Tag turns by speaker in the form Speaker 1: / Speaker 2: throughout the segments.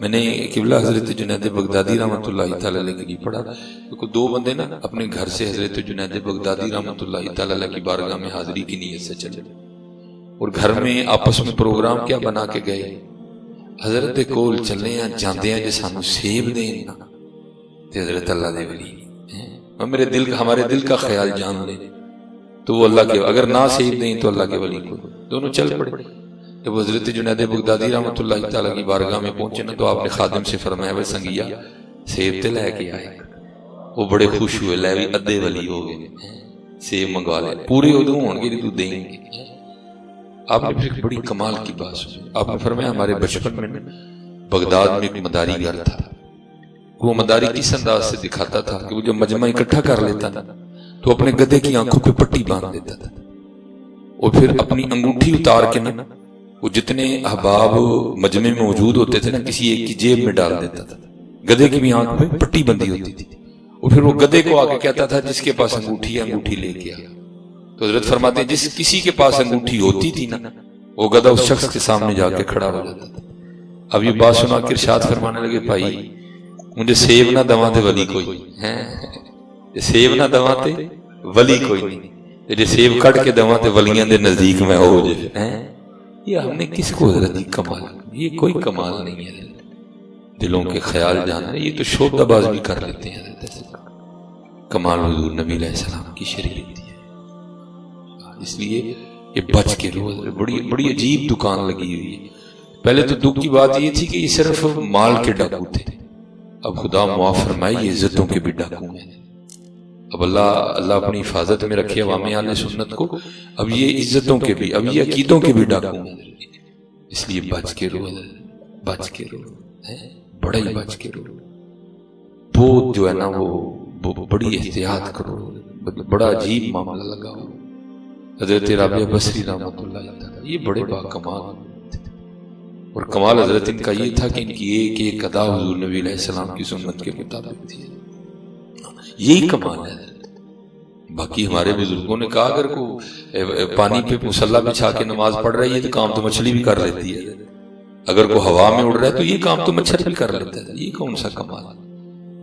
Speaker 1: میں نے قبلہ حضرت جنید بغدادی رحمۃ اللہ تعالی علیہ کی پڑھا کہ دو بندے نا اپنے گھر سے حضرت جنید بغدادی رحمۃ اللہ تعالی علیہ کی بارگاہ میں حاضری کی نیت سے چلے اور گھر میں آپس میں پروگرام کیا بنا کے گئے حضرت کول چلے ہیں جاندے ہیں جی سانو سیب دیں نا تے حضرت اللہ دے ولی میرے دل کا ہمارے دل کا خیال جان لے تو وہ اللہ کے اگر نہ سیب دیں تو اللہ کے ولی کو دونوں چل پڑے جب حضرت جنید بغدادی رحمۃ اللہ تعالیٰ کی بارگاہ میں پہنچے نا تو آپ نے خادم سے فرمایا وہ سنگیا سیب تے لے کے آئے وہ بڑے خوش ہوئے لے بھی ادھے ولی ہو گئے سیب منگوا لے پورے ادو ہون گے تو دیں گے آپ نے پھر بڑی کمال کی بات سنی آپ نے فرمایا ہمارے بچپن میں بغداد میں ایک مداری گھر تھا وہ مداری کس انداز سے دکھاتا تھا کہ وہ جب مجمع اکٹھا کر لیتا نا تو اپنے گدھے کی آنکھوں پہ پٹی باندھ دیتا تھا اور پھر اپنی انگوٹھی اتار کے نا وہ جتنے احباب مجمع میں موجود ہوتے تھے نا کسی ایک کی جیب میں ڈال دیتا تھا گدھے کی بھی آنکھ پہ پٹی بندی ہوتی تھی اور پھر وہ گدھے کو آگے کہتا تھا جس کے پاس انگوٹھی ہے انگوٹھی لے کے آ تو حضرت فرماتے ہیں جس کسی کے پاس انگوٹھی ہوتی تھی نا وہ گدھا اس شخص کے سامنے جا کے کھڑا ہو جاتا تھا اب یہ بات سنا کے ارشاد فرمانے لگے بھائی مجھے سیب نہ دواں تے ولی کوئی ہیں سیب نہ دواں تے ولی کوئی نہیں جے سیب کٹ کے دواں تے ولیاں دے نزدیک میں ہو جائے ہیں یہ ہم نے کس کو حضرت کمال یہ کوئی کمال نہیں ہے دلوں کے خیال جاننا یہ تو شعبہ باز بھی کر لیتے ہیں حضرت کمال حضور نبی علیہ السلام کی شریعت ہے اس لیے یہ بچ کے رو بڑی عجیب دکان لگی ہوئی ہے پہلے تو دکھ کی بات یہ تھی کہ یہ صرف مال کے ڈاکو تھے اب خدا معاف فرمائے یہ عزتوں کے بھی ڈاکو ہیں اب اللہ اپنی حفاظت میں رکھے عوام اہل سنت کو اب یہ عزتوں کے بھی اب یہ عقیدوں کے بھی ڈاکو ہیں اس لیے بچ کے رو بڑا ہی بچ کے رو بہت جو ہے نا وہ بڑی احتیاط کرو بڑا عجیب معاملہ لگا ہو حضرت رابعہ بصری رحمۃ اللہ تعالی یہ بڑے با کمال اور کمال حضرت ان کا یہ تھا کہ ان کی ایک ایک ادا حضور نبی علیہ السلام کی سنت کے مطابق تھی یہی کمال ہے باقی ہمارے بزرگوں نے کہا اگر کو پانی پہ مصلی بچھا کے نماز پڑھ رہی ہے تو کام تو مچھلی بھی کر لیتی ہے اگر کو ہوا میں اڑ رہا ہے تو یہ کام تو مچھر بھی کر لیتا ہے یہ کون سا کمال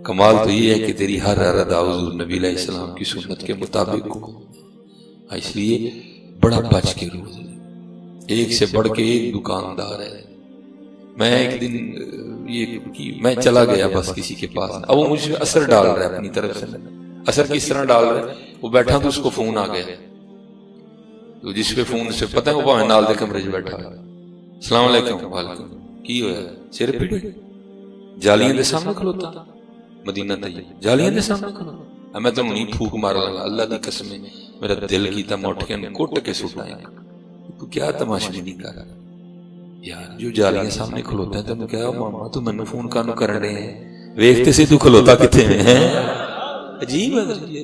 Speaker 1: کمال تو یہ ہے کہ تیری ہر ادا حضور نبی علیہ السلام کی سنت کے مطابق ہو اس لیے بڑا بچ کے رو ایک سے بڑھ کے ایک دکاندار ہے میں ایک دن میں چلا گیا بس کسی کے پاس اب وہ مجھے اثر ڈال رہا ہے اپنی طرف سے اثر کس طرح ڈال رہا ہے وہ بیٹھا تو اس کو فون آ گیا تو جس پہ فون سے پتہ ہے وہ باہر نال دے کمرے 'چ بیٹھا ہے السلام علیکم وعلیکم کی ہویا سر پیڑ جالیاں دے سامنے کھلوتا مدینہ طیب جالیاں دے سامنے کھلوتا میں تو نہیں پھوک مار لگا اللہ دی قسم میرا دل کیتا موٹ کے کوٹ کے سٹا تو کیا تماشا نہیں کر رہا یار جو جالیاں سامنے کھلوتا ہے تو کیا ماما تو مینوں فون کانوں کر رہے ہیں ویکھتے سے تو کھلوتا کتے میں ہے عجیب ہے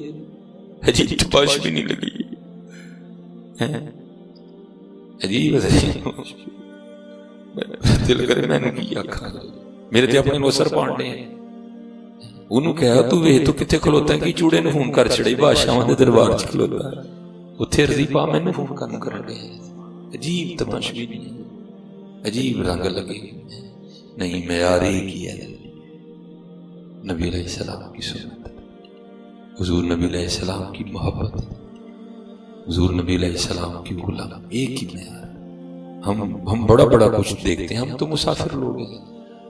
Speaker 1: عجیب تماش بھی نہیں لگی عجیب ہے دل کرے میں نے کی آکھا میرے تے اپنے نوسر پانڈے ہیں انہوں کہا تو وے تو کتے کھلوتا ہے کہ چوڑے نے فون کر چھڑے بادشاہاں دے دربار وچ کھلوتا ہے اوتھے رضی پا مینوں فون کانوں کر رہے ہیں عجیب تماش بھی نہیں عجیب رنگ لگے نہیں معیار ایک ہی ہے نبی علیہ السلام کی سنت حضور نبی علیہ السلام کی محبت حضور نبی علیہ السلام کی غلام ایک ہی معیار ہم بڑا بڑا کچھ دیکھتے ہیں ہم تو مسافر لوگ ہیں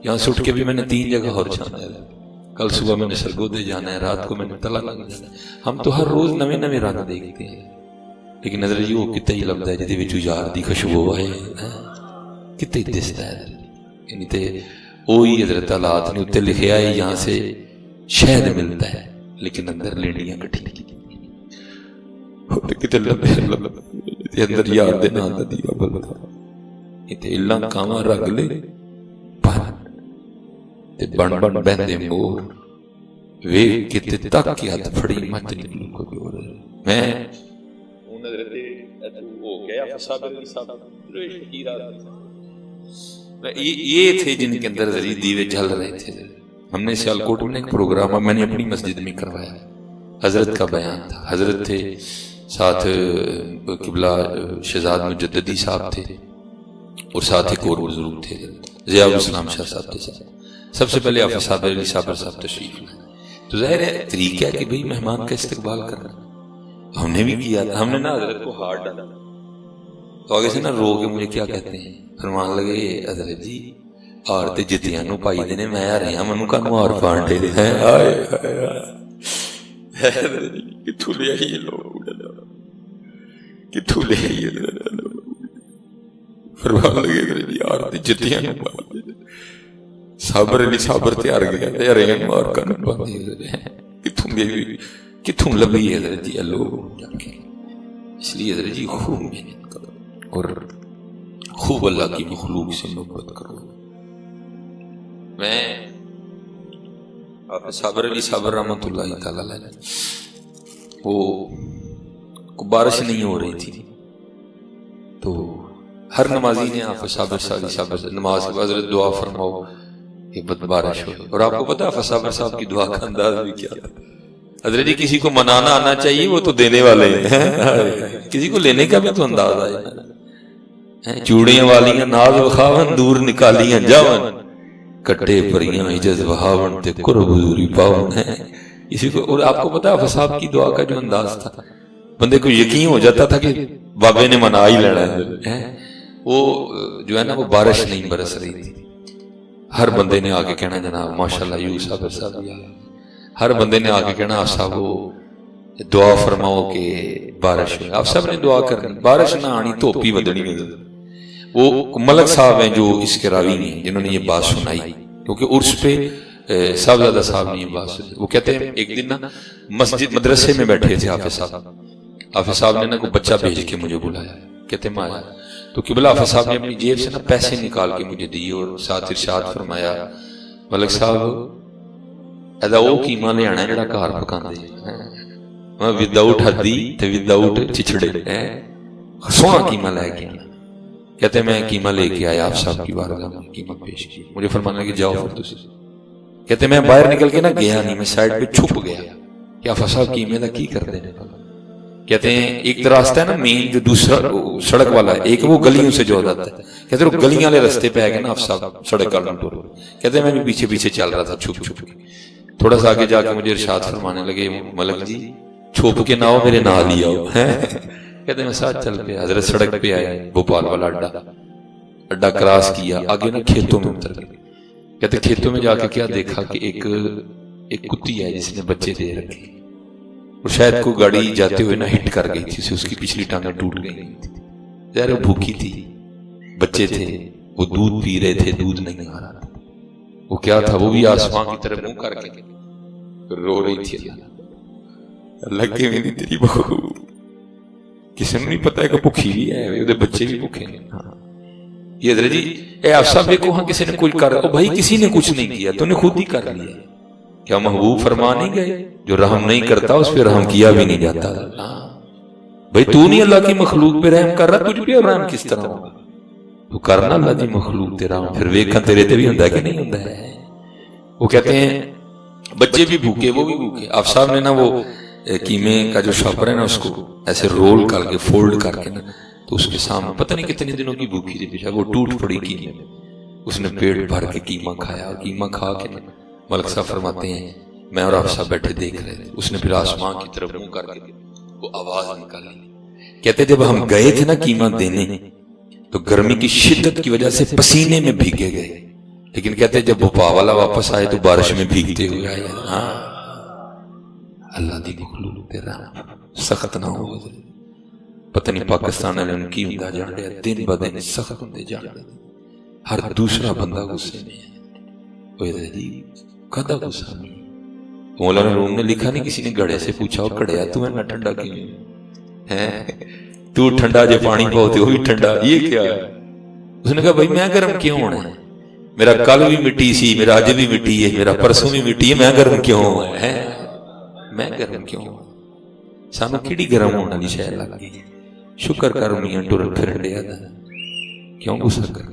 Speaker 1: یہاں سے اٹھ کے بھی میں نے 3 جگہ اور جانا ہے کل صبح میں نے سرگودے جانا ہے رات کو میں نے تلا لگ جانا ہے ہم تو ہر روز نویں نویں رنگ دیکھتے ہیں لیکن نظر یہ کتے ہی لگتا ہے جدی وچ یار دی خوشبو آئے کتے دستا ہے یعنی تے وہی حضرت حالات نے اتنے لکھیا ہے یہاں سے شہد ملتا ہے لیکن اندر لیڑیاں کٹھی کتے لبے اندر یار دے نام دا دیوا بلدا تے اللہ کاواں رگ لے تے بن بن بندے مور ویکھ کے تے تک کے ہاتھ پھڑی مت نکلو کوئی اور میں ان حضرت وہ گیا فصابر علی صاحب یہ تھے جن کے اندر ذریعے دیوے جل رہے تھے ہم نے سیالکوٹ میں ایک پروگرام میں نے اپنی مسجد میں کروایا حضرت کا بیان تھا حضرت تھے ساتھ قبلہ شہزاد مجددی صاحب تھے اور ساتھ ایک اور بزرگ تھے ضیاء الاسلام شاہ صاحب تھے سب سے پہلے حافظ صابر علی صابر صاحب تشریف لائے، تو ظاہر ہے طریقہ ہے کہ بھئی مہمان کا استقبال کرنا، ہم نے بھی کیا تھا، ہم نے نا حضرت کو ہاتھ ڈالا تو آگے سے نا رو کے مجھے کیا کہتے ہیں، فرمان لگے حضرت جی عورتیں جتیاں نو پائی دینے میں آ رہی ہیں منو کا نو اور پانڈے دے ہیں آئے حضرت جی کتھو لے آئیے لوگ کتھو لے آئیے فرمان لگے حضرت جی عورتیں جتیاں نو پائی دینے صابر علی صابر تیار گیا تھے ارے ہم اور کا نو پائی دینے کتھوں لبی ہے حضرت جی لوگ جا کے، اس لیے حضرت جی خوب محنت کرو اور خوب اللہ کی مخلوق سے محبت کرو۔ میں صابر علی صابر رحمۃ اللہ تعالی علیہ وہ بارش نہیں ہو رہی تھی تو ہر نمازی نے آپ صابر علی صابر نماز کے بعد حضرت دعا فرماؤ کہ بارش ہو، اور آپ کو پتا ہے صابر صاحب کی دعا کا انداز بھی کیا تھا؟ حضرت جی کسی کو منانا آنا چاہیے، وہ تو دینے والے ہیں، کسی کو لینے کا بھی تو انداز آئے، چوڑیاں والیاں ناز وخاون دور نکالیاں جاون کٹے پریاں عجز وہاون تے قرب حضوری پاون ہے اسی کو۔ اور آپ کو پتا ہے صاحب کی دعا کا جو انداز تھا، بندے کو یقین ہو جاتا تھا کہ بابے نے منا ہی لینا ہے۔ وہ جو ہے نا وہ بارش نہیں برس رہی تھی، ہر بندے نے آگے کہنا جناب ماشاءاللہ یو صابر صاحب، ہر بندے نے آگے کہنا آپ صاحب دعا فرماؤ کہ بارش ہو، آپ سب نے دعا کرنی، بارش نہ آنی دھوپ ہی ودنی ہے۔ وہ ملک صاحب ہیں جو اس کے راوی ہیں جنہوں نے یہ بات سنائی، کیونکہ عرس پہ صاحبزادہ صاحب نے یہ بات سنائی۔ وہ کہتے ہیں ایک دن نا مسجد مدرسے میں بیٹھے تھے حافظ صاحب نے نا کوئی بچہ بھیج کے مجھے بلایا، کہتے میں آیا تو قبلہ حافظ صاحب نے اپنی جیب سے نا پیسے نکال کے مجھے دیے اور ساتھ ارشاد فرمایا ملک صاحب ایدا وہ قیمہ لے آنا ہے جڑا گھر پکاندے میں وداؤٹ ہدی تے وداؤٹ چچڑے سونا قیمہ لے کے آنا۔ کہتے میں قیمہ لے کے آیا آپ صاحب کی بارگاہ میں قیمہ پیش کی، مجھے فرمانا کہ جاؤ پھر تسی۔ کہتے میں باہر نکل کے نہ گیا نہیں، میں سائیڈ پہ چھپ گیا کہ آپ صاحب قیمے دا کی کر دینے والا۔ کہتے ہیں ایک راستہ ہے نا مین جو دوسرا سڑک والا ہے، ایک وہ گلیوں سے جو جاتا ہے، کہتے ہیں گلیاں والے راستے پہ آ گئے نا آپ صاحب سڑک کا ٹور۔ کہتے ہیں میں بھی پیچھے پیچھے چل رہا تھا چھپ چھپ کے، تھوڑا سا آگے جا کے مجھے ارشاد فرمانے لگے ملک جی چھپ کے نہ ہو میرے نال ہی آؤ۔ کہتے ہیں میں ساتھ چل پہ حضرت سڑک پہ آئے، بھوپال والا اڈا کراس کیا، آگے نا کھیتوں میں اتر گئے۔ کہتے کھیتوں میں جا کے کیا دیکھا کہ ایک کتی ہے جس نے بچے دے رکھے، اور شاید کوئی گاڑی جاتے ہوئے نا ہٹ کر گئی تھی، اس کی پچھلی ٹانگیں ٹوٹ گئی تھی، ظاہر وہ بھوکی تھی، بچے تھے، وہ دودھ پی رہے تھے، دودھ نہیں آ رہا تھا۔ وہ کیا تھا، وہ بھی آسمان کی طرف منہ کر کے رو رہی تھی، اللہ کے میری تیری بہو کسی نے نہیں پتا ہے کہ بھوکی بھی ہے، وہ بچے بھی بھوکے ہیں۔ یہ حضرت جی اے آپ صاحب دیکھو ہاں کسی نے کچھ کر رہا، بھائی کسی نے کچھ نہیں کیا، تو نے خود ہی کر لیا۔ کیا محبوب فرما نہیں گئے جو رحم نہیں کرتا اس پہ رحم کیا بھی نہیں جاتا؟ بھائی تو نہیں اللہ کی مخلوق پہ رحم کر رہا، تجھ پہ رحم کس طرح ہوگا؟ تو کرنا اللہ کی مخلوق تیرا، پھر ویکھاں تیرے تے بھی ہوندا ہے کہ نہیں ہوندا ہے۔ وہ کہتے ہیں بچے بھی بھوکے، وہ بھی بھوکے۔ آپ صاحب نے نا وہ قیمے کا جو شاپر ہے نا اس کو ایسے رول کر کے فولڈ کر کے نا تو اس کے سامنے پتہ نہیں کتنے دنوں کی بھوکی تھی، پیچھے وہ ٹوٹ پڑی قیمے میں، اس نے پیٹ بھر کے قیمہ کھایا، قیمہ کھا کے نا ملک صاحب فرماتے ہیں میں اور آپ صاحب بیٹھے دیکھ رہے تھے، اس نے پھر آسمان کی طرف منہ کر کے وہ آواز نکالی۔ کہتے جب ہم گئے تھے نا قیمہ دینے تو گرمی کی شدت کی وجہ سے پسینے میں بھیگے گئے، لیکن کہتے جب بھوپا والا واپس آئے تو بارش میں بھیگتے ہوئے آئے۔ ہاں اللہ دی مخلوق تیرا سخت نہ ہو، پتہ نہیں پاکستان والے ان کی ہوندا جان رہا، دن ب دن سخت ہوندے جان رہے، ہر دوسرا بندہ غصے میں ہے۔ وہ جی کدا غصہ نہیں، مولانا روم نے لکھا نہیں کسی نے گھڑے سے پوچھا اور کڑیا تو ہے نہ ٹھنڈا کیوں ہے، تو ٹھنڈا جو پانی پاؤتے وہ بھی ٹھنڈا، یہ کیا ہے؟ اس نے کہا بھائی میں گرم کیوں ہونا ہے، میرا کل بھی مٹی سی، میرا آج بھی مٹی ہے، میرا پرسوں بھی مٹی ہے، میں گرم کیوں ہوں ہے، میں گرم کیوں ہوں؟ سانو کیڑی گرم ہونے والی شے لگ گئی، شکر کر میاں ٹر پھر ڈیا کیوں غصہ کر